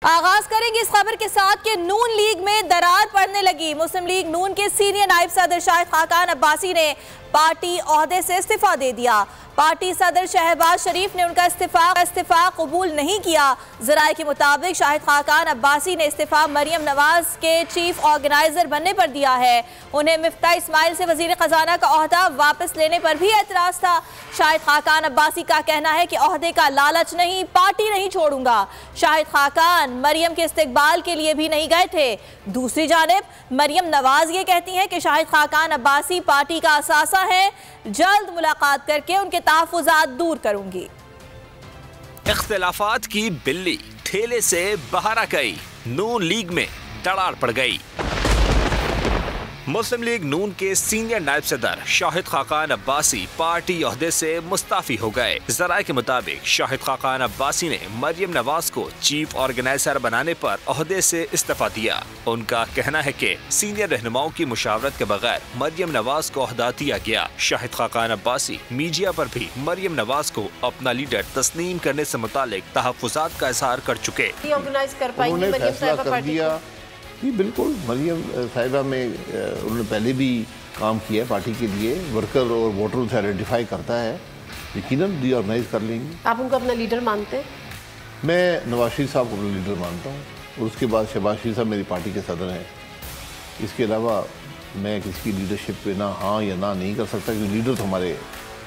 आगाज करेंगे इस खबर के साथ कि नून लीग में दरार पड़ने लगी। मुस्लिम लीग नून के सीनियर नायब सदर शाहिद खाकान अब्बासी ने पार्टी ओहदे से इस्तीफा दे दिया। पार्टी सदर शहबाज शरीफ ने उनका इस्तीफा कबूल नहीं किया। जराये के मुताबिक शाहिद खाकान अब्बासी ने इस्तीफा मरियम नवाज के चीफ ऑर्गेनाइजर बनने पर दिया है। उन्हें मिफ्ता इस्माइल से वजीर खजाना का ओहदा वापस लेने पर भी एतराज था। शाहिद खाकान अब्बासी का कहना है कि ओहदे का लालच नहीं, पार्टी नहीं छोड़ूंगा। शाहिद खाकान मरियम के इस्तकबाल के लिए भी नहीं गए थे। दूसरी जानिब मरियम नवाज ये कहती हैं कि शाहिद खाकान अब्बासी पार्टी का असासा है, जल्द मुलाकात करके उनके तहफ़्फ़ुज़ात दूर करूंगी। इख्तिलाफात की बिल्ली ठेले से बाहर आ गई, नून लीग में दरार पड़ गई। मुस्लिम लीग नून के सीनियर नायब सदर शाहिद खाकान अब्बासी पार्टी ओहदे से मुस्ताफी हो गए। जराये के मुताबिक शाहिद खाकान अब्बासी ने मरियम नवाज को चीफ ऑर्गेनाइजर बनाने पर ओहदे से इस्तीफा दिया। उनका कहना है कि सीनियर रहनुमाओं की मुशावरत के बगैर मरियम नवाज को ओहदा दिया गया। शाहिद खाकान अब्बासी मीडिया पर भी मरियम नवाज को अपना लीडर तस्लीम करने से मुतालिक तहफ़्फ़ुज़ात का इजहार कर चुके। जी बिल्कुल, मरियम साहिबा में उन्होंने पहले भी काम किया है पार्टी के लिए, वर्कर और वोटरों से आइडेंटिफाई करता है, यकीनन रीऑर्गेनाइज कर लेंगे। आप उनको अपना लीडर मानते हैं? मैं नवाज शरीफ साहब को अपना लीडर मानता हूँ और उसके बाद शहबाज शरीफ साहब मेरी पार्टी के सदर हैं। इसके अलावा मैं किसी की लीडरशिप पे ना हाँ या ना नहीं कर सकता, क्योंकि लीडर तो हमारे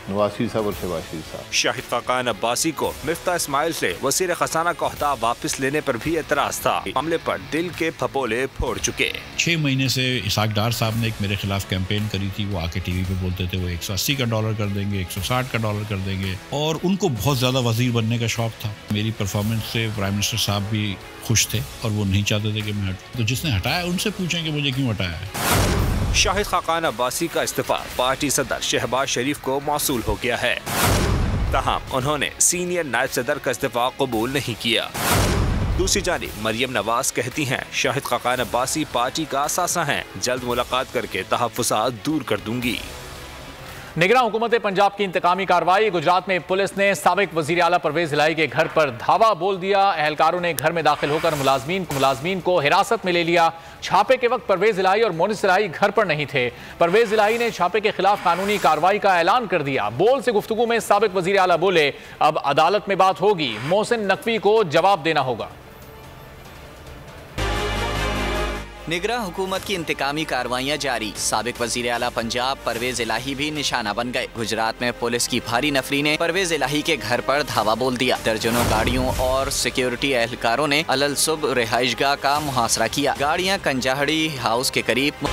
नवाज शरीफ साहब और शहबाज शरीफ साहब। शाहिद खाकान अब्बासी को मिफ्ता इस्माइल से वज़ीर खजाना का ओहदा वापस लेने पर भी एतराज था। मामले पर दिल के फपोले फोड़ चुके। 6 महीने से इसाक डार साहब ने एक मेरे खिलाफ कैंपेन करी थी। वो आके टीवी पे बोलते थे वो 180 का डॉलर कर देंगे, 160 का डॉलर कर देंगे, और उनको बहुत ज्यादा वजीर बनने का शौक था। मेरी परफॉर्मेंस से प्राइम मिनिस्टर साहब भी खुश थे और वो नहीं चाहते थे कि मैं तो जिसने हटाया उनसे पूछें कि मुझे क्यों हटाया है। शाहिद खाकान अब्बासी का इस्तीफा पार्टी सदर शहबाज शरीफ को मौसूल हो गया है, तहम उन्होंने सीनियर नायब सदर का इस्तीफा कबूल नहीं किया। दूसरी जानिब मरियम नवाज कहती हैं शाहिद खाकान अब्बासी पार्टी का असासा हैं, जल्द मुलाकात करके तहफ़्फ़ुज़ात दूर कर दूंगी। निगरान हुकूमत पंजाब की इंतकामी कार्रवाई। गुजरात में पुलिस ने साबिक वज़ीर आला परवेज इलाही के घर पर धावा बोल दिया। अहलकारों ने घर में दाखिल होकर मुलाजमीन को हिरासत में ले लिया। छापे के वक्त परवेज इलाही और मोनिस इलाही घर पर नहीं थे। परवेज इलाही ने छापे के खिलाफ कानूनी कार्रवाई का ऐलान कर दिया। बोल से गुफ्तगू में साबिक वज़ीर आला बोले, अब अदालत में बात होगी, मोहसिन नकवी को जवाब देना होगा। निगरान हुकूमत की इंतकामी कार्रवाइयाँ जारी। साबिक वजीर आला पंजाब परवेज इलाही भी निशाना बन गए। गुजरात में पुलिस की भारी नफरी ने परवेज इलाही के घर पर धावा बोल दिया। दर्जनों गाड़ियों और सिक्योरिटी एहलकारों ने अलल सुबह रिहाइशगाह का मुहासरा किया। गाड़ियाँ कंजाहड़ी हाउस के करीब।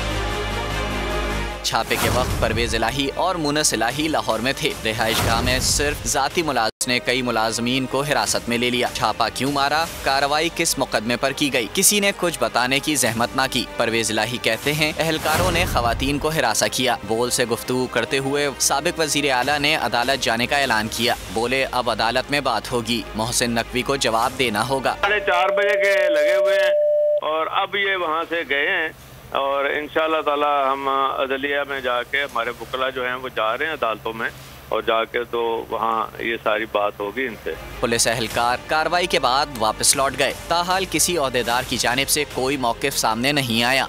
छापे के वक्त परवेज इलाही और मुनस इलाही लाहौर में थे। रिहाइशगाह में सिर्फ जाती मुलाजिम ने कई मुलाजमीन को हिरासत में ले लिया। छापा क्यों मारा, कार्रवाई किस मुकदमे पर की गई, किसी ने कुछ बताने की जहमत न की। परवेज इलाही कहते हैं एहलकारों ने खवातीन को हिरासा किया। बोल से गुफ्तगू करते हुए साबिक वजीर आला ने अदालत जाने का ऐलान किया। बोले, अब अदालत में बात होगी, मोहसिन नकवी को जवाब देना होगा। 4:30 बजे के लगे हुए हैं और अब ये वहाँ से गए हैं और इंशाअल्लाह ताला हम अदलिया में जाके हमारे वकला जो हैं वो जा रहे हैं अदालतों में और जाके तो वहाँ ये सारी बात होगी इनसे। पुलिस एहलकार कार्रवाई के बाद वापस लौट गए। ताहाल किसी ओहदेदार की जानिब से कोई मौक़िफ़ सामने नहीं आया।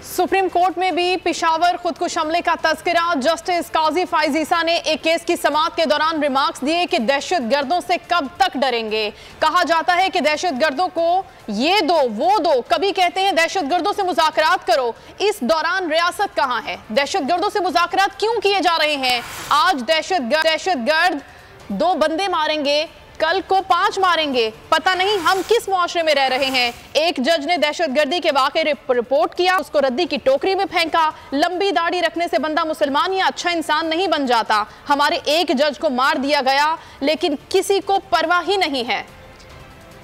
सुप्रीम कोर्ट में भी पेशावर खुदकुश हमले का तज़किरा। जस्टिस काजी फाइज ईसा ने एक केस की समाअत के दौरान रिमार्क्स दिए कि दहशत गर्दों से कब तक डरेंगे। कहा जाता है कि दहशत गर्दों को ये दो वो दो, कभी कहते हैं दहशत गर्दों से मुज़ाकरात करो। इस दौरान रियासत कहाँ है? दहशत गर्दों से मुज़ाकरात क्यों किए जा रहे हैं? आज दहशत गर्द 2 बंदे मारेंगे, कल को 5 मारेंगे। पता नहीं हम किस मुआशरे में रह रहे हैं। एक जज ने दहशतगर्दी के वाक़े रिपोर्ट किया, उसको रद्दी की टोकरी में फेंका। लंबी दाढ़ी रखने से बंदा मुसलमान या अच्छा इंसान नहीं बन जाता। हमारे एक जज को मार दिया गया, लेकिन किसी को परवाह ही नहीं है।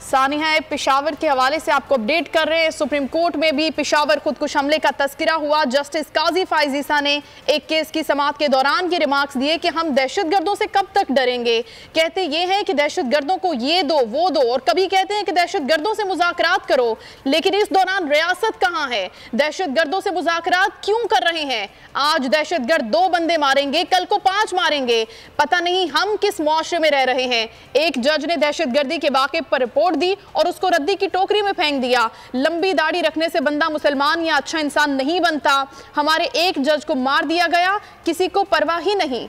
सानिया पेशावर के हवाले से आपको अपडेट कर रहे हैं। सुप्रीम कोर्ट में भी पेशावर खुदकुश हमले का तस्करा हुआ। जस्टिस काजी फाइज ईसा ने एक केस की समाअत के दौरान ये रिमार्क्स दिए कि हम दहशतगर्दों से कब तक डरेंगे। कहते ये हैं कि दहशतगर्दों को ये दो वो दो, और कभी कहते हैं कि दहशतगर्दों से मुज़ाकरात करो, लेकिन इस दौरान रियासत कहाँ है? दहशतगर्दों से मुज़ाकरात क्यों कर रहे हैं? आज दहशतगर्द 2 बंदे मारेंगे, कल को 5 मारेंगे। पता नहीं हम किस मुआशरे में रह रहे हैं। एक जज ने दहशतगर्दी के वाक़े पर रिपोर्ट दी और उसको रद्दी की टोकरी में फेंक दिया। लंबी दाढ़ी रखने से बंदा मुसलमान या अच्छा इंसान नहीं बनता। हमारे एक जज को मार दिया गया, किसी को परवाह ही नहीं।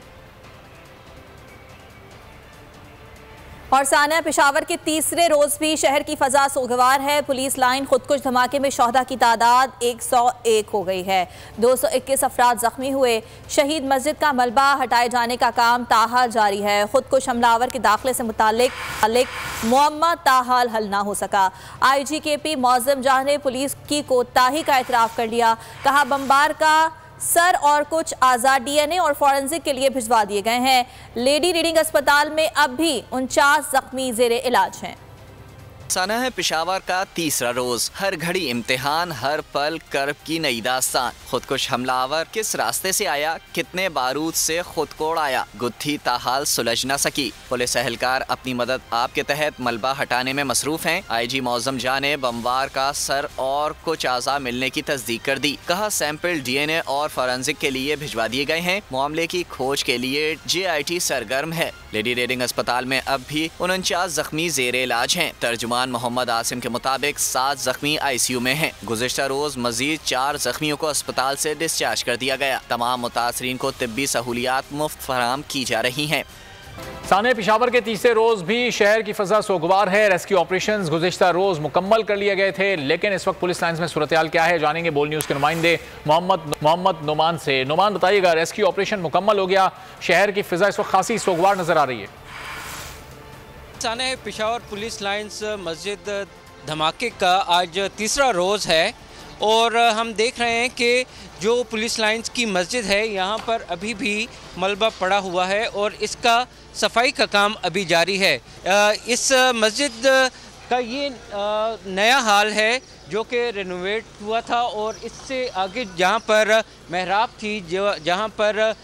और सानिया पेशावर के तीसरे रोज भी शहर की फजा सोगवार है। पुलिस लाइन खुदकुश धमाके में शोहदा की तादाद 101 हो गई है। 221 अफराद जख्मी हुए। शहीद मस्जिद का मलबा हटाए जाने का काम ताहाल जारी है। खुदकुश हमलावर के दाखिले से मुताल्लिक मुअम्मा ताहाल हल ना हो सका। IGKP मौज़म जहां ने पुलिस की कोताही का एतराफ़ कर लिया। कहा बमबार का सर और कुछ आज़ाद DNA और फॉरेंसिक के लिए भिजवा दिए गए हैं। लेडी रीडिंग अस्पताल में अब भी 49 जख्मी ज़ेरे इलाज हैं। सानिया पेशावर का तीसरा रोज, हर घड़ी इम्तिहान, हर पल कर्ब की नई दास्तान। खुदकुश हमलावर किस रास्ते से आया, कितने बारूद से खुद को उड़ाया, गुत्थी ताहाल सुलझ न सकी। पुलिस एहलकार अपनी मदद आपके तहत मलबा हटाने में मसरूफ हैं। IG मौज़म जहां ने बमबार का सर और कुछ आज़ा मिलने की तस्दीक कर दी। कहा सैंपल DNA और फॉरेंसिक के लिए भिजवा दिए गए हैं। मामले की खोज के लिए JIT सरगर्म है। लेडी रीडिंग अस्पताल में अब भी 49 जख्मी ज़ेरे इलाज हैं। तर्जुमान मोहम्मद आसिम के मुताबिक 7 जख्मी ICU में हैं। गुज़िश्ता रोज मजीद 4 जख्मियों को अस्पताल से डिस्चार्ज कर दिया गया। तमाम मुतासरीन को तिब्बी सहूलियात मुफ्त फराहम की जा रही हैं। सानिया पेशावर के तीसरे रोज भी शहर की फजा सोगवार है। रेस्क्यू ऑपरेशंस गुज़िश्ता रोज मुकम्मल कर लिए गए थे, लेकिन इस वक्त पुलिस लाइन्स में सूरत हाल क्या है जानेंगे बोल न्यूज़ के नुमाइंदे मोहम्मद नुमान से। नुमान बताइएगा, रेस्क्यू ऑपरेशन मुकम्मल हो गया, शहर की फिजा इस वक्त खासी सोगवार नजर आ रही है। सानिया पेशावर पुलिस लाइन्स मस्जिद धमाके का आज तीसरा रोज़ है और हम देख रहे हैं कि जो पुलिस लाइन्स की मस्जिद है यहाँ पर अभी भी मलबा पड़ा हुआ है और इसका सफाई का काम अभी जारी है। इस मस्जिद का ये नया हाल है जो कि रेनोवेट हुआ था और इससे आगे जहाँ पर महराब थी, जहाँ पर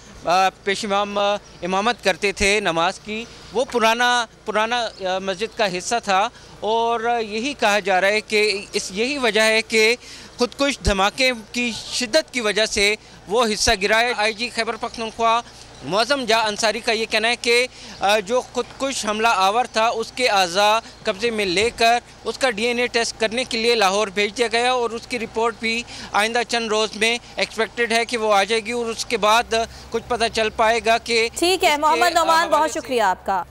पेश इमाम इमामत करते थे नमाज की, वो पुराना मस्जिद का हिस्सा था और यही कहा जा रहा है कि यही वजह है कि खुदकुश धमाके की शिद्दत की वजह से वो हिस्सा गिरा है। IG खैबर पख्तूनख्वा मौज़म जा अंसारी का ये कहना है कि जो खुदकुश हमला आवर था उसके आज़ा कब्ज़े में लेकर उसका DNA टेस्ट करने के लिए लाहौर भेज दिया गया और उसकी रिपोर्ट भी आइंदा चंद रोज़ में एक्सपेक्टेड है कि वो आ जाएगी और उसके बाद कुछ पता चल पाएगा कि। ठीक है मोहम्मद नौमान, बहुत शुक्रिया आपका।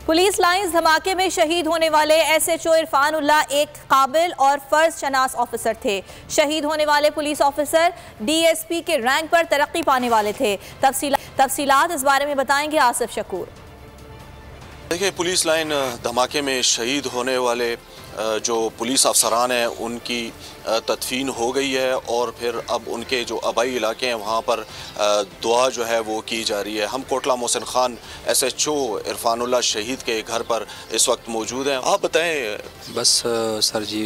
पुलिस लाइन्स धमाके में शहीद होने वाले SHO इरफान उल्लाह एक काबिल और फर्ज शनास ऑफिसर थे। शहीद होने वाले पुलिस ऑफिसर DSP के रैंक पर तरक्की पाने वाले थे। तफसीलात इस बारे में बताएंगे आसिफ शकूर। देखिए, पुलिस लाइन धमाके में शहीद होने वाले जो पुलिस अफसरान हैं उनकी तदफीन हो गई है और फिर अब उनके जो आबाई इलाके हैं वहाँ पर दुआ जो है वो की जा रही है। हम कोटला मोहसिन खान SHO इरफान उल्लाह शहीद के घर पर इस वक्त मौजूद हैं। आप बताएं। बस सर जी,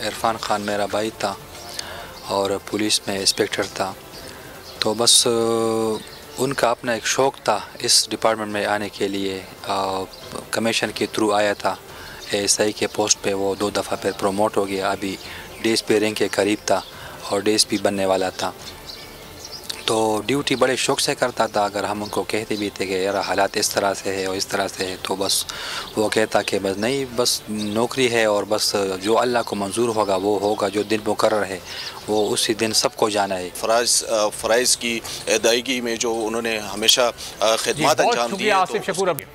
इरफान खान मेरा भाई था और पुलिस में इंस्पेक्टर था, तो बस उनका अपना एक शौक़ था इस डिपार्टमेंट में आने के लिए। कमीशन के थ्रू आया था। ASI के पोस्ट पे वो 2 दफ़ा फिर प्रमोट हो गया। अभी DSP रैंक के करीब था और DSP बनने वाला था, तो ड्यूटी बड़े शौक़ से करता था। अगर हम उनको कहते भी थे कि यार हालात इस तरह से है और इस तरह से है, तो बस वो कहता कि बस नहीं, बस नौकरी है और बस जो अल्लाह को मंजूर होगा वो होगा, जो दिन मुकर्रर है वो उसी दिन सबको जाना है। फ़राइज़ की अदायगी में जो उन्होंने हमेशा खिदमत अंजाम दी है।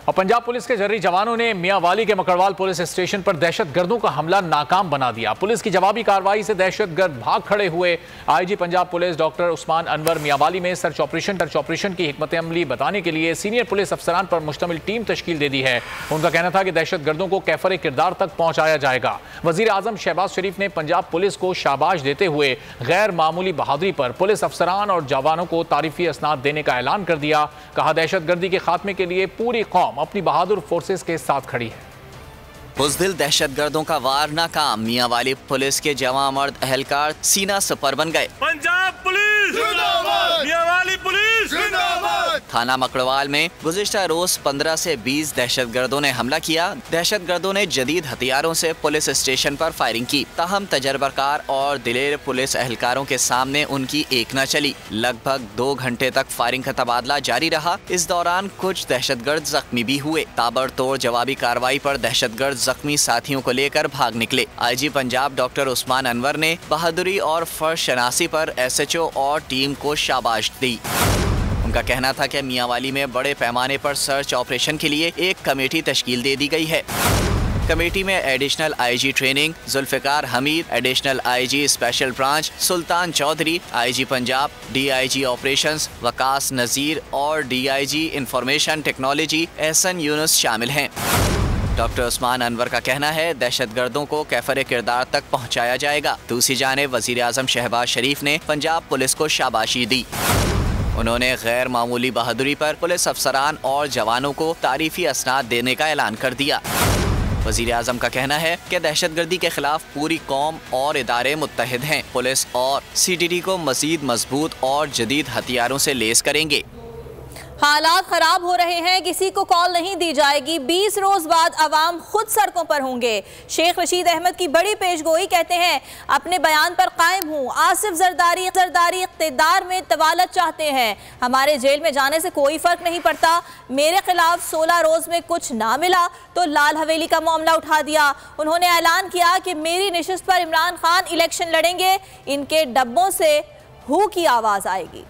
और पंजाब पुलिस के जर्री जवानों ने मियांवाली के मकड़वाल पुलिस स्टेशन पर दहशतगर्दों का हमला नाकाम बना दिया। पुलिस की जवाबी कार्रवाई से दहशतगर्द भाग खड़े हुए। IG Punjab police doctor Usman Anwar Mianwali में सर्च ऑपरेशन की हिकमत अमली बताने के लिए सीनियर पुलिस अफसरान पर मुश्तमिल टीम तश्कील दे दी है। उनका कहना था कि दहशतगर्दों को कैफर किरदार तक पहुंचाया जाएगा। वजीर आजम शहबाज शरीफ ने पंजाब पुलिस को शाबाश देते हुए गैर मामूली बहादुरी पर पुलिस अफसरान और जवानों को तारीफी असनाद देने का ऐलान कर दिया। कहा, दहशतगर्दी के खात्मे के लिए पूरी कौम अपनी बहादुर फोर्सेस के साथ खड़ी है। बुज़दिल दहशतगर्दों का वार नाकाम, मियांवाली पुलिस के जवां मर्द एहलकार सीना सुपर बन गए। पंजाब पुलिस जिंदाबाद, मियांवाली पुलिस जिंदाबाद। थाना मकड़वाल में गुज़िश्ता रोज 15 से 20 दहशतगर्दों ने हमला किया। दहशतगर्दों ने जदीद हथियारों से पुलिस स्टेशन पर फायरिंग की। ताहम तजर्बाकार और दिलेर पुलिस एहलकारों के सामने उनकी एक न चली। लगभग 2 घंटे तक फायरिंग का तबादला जारी रहा। इस दौरान कुछ दहशतगर्द जख्मी भी हुए। ताबड़तोड़ जवाबी कार्रवाई पर दहशतगर्द जख्मी साथियों को लेकर भाग निकले। IG पंजाब डॉक्टर उस्मान अनवर ने बहादुरी और फर्ज शनासी पर SHO और टीम को शाबाश दी। उनका कहना था कि मियांवाली में बड़े पैमाने पर सर्च ऑपरेशन के लिए एक कमेटी तश्कील दे दी गई है। कमेटी में additional IG training Zulfiqar Hameed, additional IG special branch Sultan Chaudhry, IG Punjab, DIG operations Waqas Nazir और DIG information technology Ahsan Younis शामिल हैं। डॉक्टर उस्मान अनवर का कहना है दहशतगर्दों को कैफर किरदार तक पहुंचाया जाएगा। दूसरी जानिब वज़ीर आज़म शहबाज शरीफ ने पंजाब पुलिस को शाबाशी दी। उन्होंने गैर मामूली बहादुरी पर पुलिस अफसरान और जवानों को तारीफी असनाद देने का ऐलान कर दिया। वज़ीर आज़म का कहना है कि दहशतगर्दी के खिलाफ पूरी कौम और इदारे मुत्तहिद हैं। पुलिस और CTD को मज़ीद मजबूत और जदीद हथियारों से लेस करेंगे। हालात खराब हो रहे हैं, किसी को कॉल नहीं दी जाएगी। 20 रोज बाद अवाम खुद सड़कों पर होंगे। शेख रशीद अहमद की बड़ी पेशगोई, कहते हैं अपने बयान पर कायम हूँ। आसिफ जरदारी इख्तिदार में तवालत चाहते हैं। हमारे जेल में जाने से कोई फर्क नहीं पड़ता। मेरे खिलाफ 16 रोज में कुछ ना मिला तो लाल हवेली का मामला उठा दिया। उन्होंने ऐलान किया कि मेरी निशिस्त पर इमरान खान इलेक्शन लड़ेंगे। इनके डब्बों से हू की आवाज आएगी।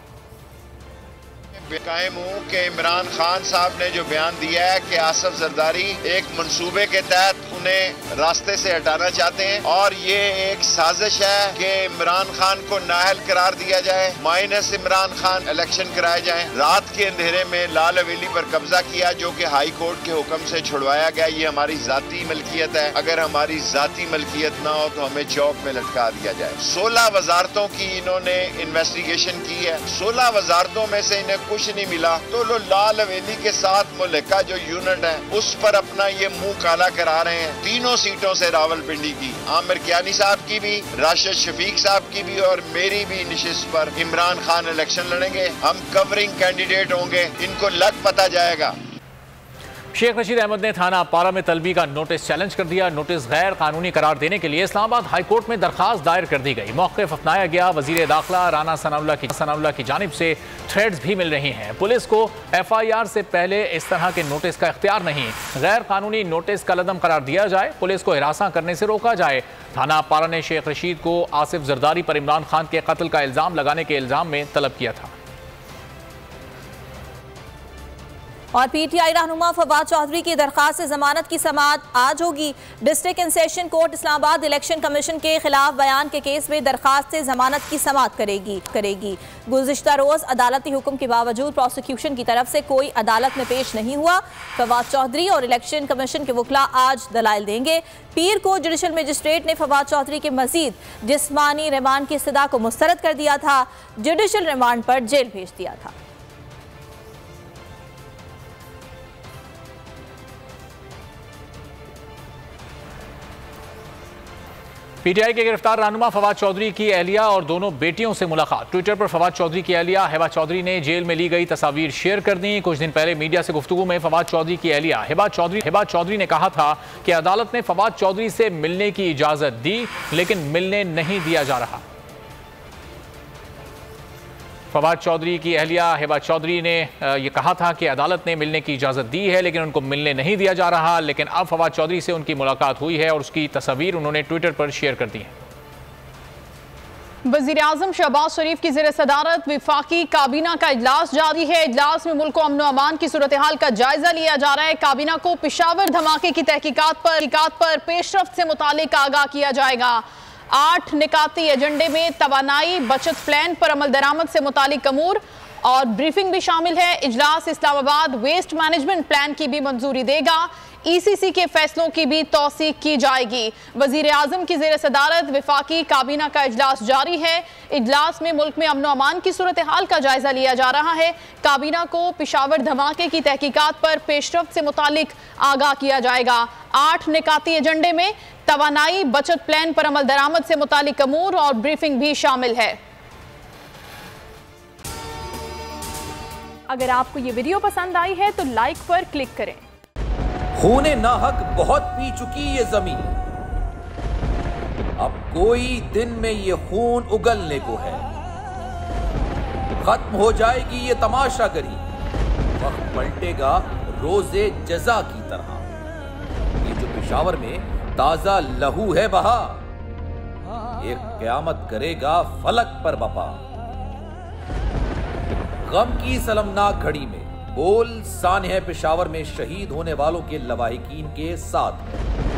कायम हूँ कि इमरान खान साहब ने जो बयान दिया है कि आसिफ जरदारी एक मंसूबे के तहत उन्हें रास्ते से हटाना चाहते हैं और ये एक साजिश है कि इमरान खान को नाअहल करार दिया जाए, माइनस इमरान खान इलेक्शन कराए जाए। रात के अंधेरे में लाल हवेली पर कब्जा किया जो कि हाई कोर्ट के हुक्म से छुड़वाया गया। ये हमारी जाती मलकियत है। अगर हमारी जाती मलकियत ना हो तो हमें चौक में लटका दिया जाए। 16 वजारतों की इन्होंने इन्वेस्टिगेशन की है। 16 वजारतों में से इन्हें कुछ नहीं मिला तो लो लाल हवेली के साथ मुल्का जो यूनिट है उस पर अपना ये मुंह काला करा रहे हैं। तीनों सीटों से रावलपिंडी की, आमिर कियानी साहब की भी, राशिद शफीक साहब की भी और मेरी भी निशिस्त पर इमरान खान इलेक्शन लड़ेंगे। हम कवरिंग कैंडिडेट होंगे, इनको लग पता जाएगा। शेख रशीद अहमद ने थाना पारा में तलबी का नोटिस चैलेंज कर दिया। नोटिस गैर कानूनी करार देने के लिए इस्लामाबाद हाई कोर्ट में दरखास्त दायर कर दी गई। मौक़िफ़ अपनाया गया। वज़ीर दाखिला राना सनाउल्लाह की जानिब से थ्रेड्स भी मिल रही हैं। पुलिस को FIR से पहले इस तरह के नोटिस का इख्तियार नहीं। गैर कानूनी नोटिस का लदम करार दिया जाए, पुलिस को हिरासा करने से रोका जाए। थाना पारा ने शेख रशीद को आसिफ जरदारी पर इमरान खान के कत्ल का इल्ज़ाम लगाने के इल्ज़ाम में तलब किया था। और PTI रहनुमा फवाद चौधरी की दरखास्त से जमानत की समाअत आज होगी। District and session court Islamabad election commission के खिलाफ बयान के केस में दरखास्त से जमानत की समाअत करेगी। गुज़िश्ता रोज अदालती हुक्म के बावजूद प्रोसिक्यूशन की तरफ से कोई अदालत में पेश नहीं हुआ। फवाद चौधरी और इलेक्शन कमीशन के वकला आज दलाइल देंगे। पीर को जुडिशल मजिस्ट्रेट ने फवाद चौधरी के मजीद जिस्मानी रिमांड की इस्तदा को मुस्तरद कर दिया था। जुडिशल रिमांड पर जेल भेज दिया था। PTI के गिरफ्तार रहनुमा फवाद चौधरी की अहलिया और दोनों बेटियों से मुलाकात। ट्विटर पर फवाद चौधरी की अहलिया हिबा चौधरी ने जेल में ली गई तस्वीर शेयर कर दी। कुछ दिन पहले मीडिया से गुफ्तगू में फवाद चौधरी की अहलिया हिबा चौधरी ने कहा था कि अदालत ने फवाद चौधरी से मिलने की इजाज़त दी लेकिन मिलने नहीं दिया जा रहा। फवाद चौधरी की अहलिया हिबा चौधरी ने यह कहा था कि अदालत ने मिलने की इजाज़त दी है लेकिन उनको मिलने नहीं दिया जा रहा। लेकिन अब फवाद चौधरी से उनकी मुलाकात हुई है और उसकी तस्वीर उन्होंने ट्विटर पर शेयर कर दी है। वज़ीर आज़म शहबाज शरीफ की ज़ेर सदारत विफाकी काबीना का इजलास जारी है। इजलास में मुल्क अमन अमान की सूरत हाल का जायजा लिया जा रहा है। काबीना को पेशावर धमाके की तहकीकात पर पेशरफ्त से मुतालिक आगाह किया जाएगा। 8 निकाती एजेंडे में तवानाई बचत प्लान पर अमल दरामद से मुतालिक अमूर और ब्रीफिंग भी शामिल है। इजलास इस्लामाबाद वेस्ट मैनेजमेंट प्लान की भी मंजूरी देगा। ECC के फैसलों की भी तौसीक की जाएगी। वजीर आजम की जेर सदारत विफाकी काबीना का इजलास जारी है। इजलास में मुल्क में अमन व अमान की सूरत हाल का जायजा लिया जा रहा है। काबीना को पिशावर धमाके की तहकीकात पर पेशरफ्त से मुतालिक आगाह किया जाएगा। 8 निकाती एजेंडे में तवानाई बचत प्लान पर अमल दरामद से मुतालिक अमूर और ब्रीफिंग भी शामिल है। अगर आपको ये वीडियो पसंद आई है तो लाइक पर क्लिक करें। खूने नाहक बहुत पी चुकी ये जमीन, अब कोई दिन में ये खून उगलने को है। खत्म हो जाएगी ये तमाशागरी, वक्त पलटेगा रोजे जजा की तरह। ये जो पेशावर में ताजा लहू है बहा, एक क़यामत करेगा फलक पर बपा। गम की सलमनाक घड़ी में बोल सानह पेशावर में शहीद होने वालों के लवाहिकीन के साथ है।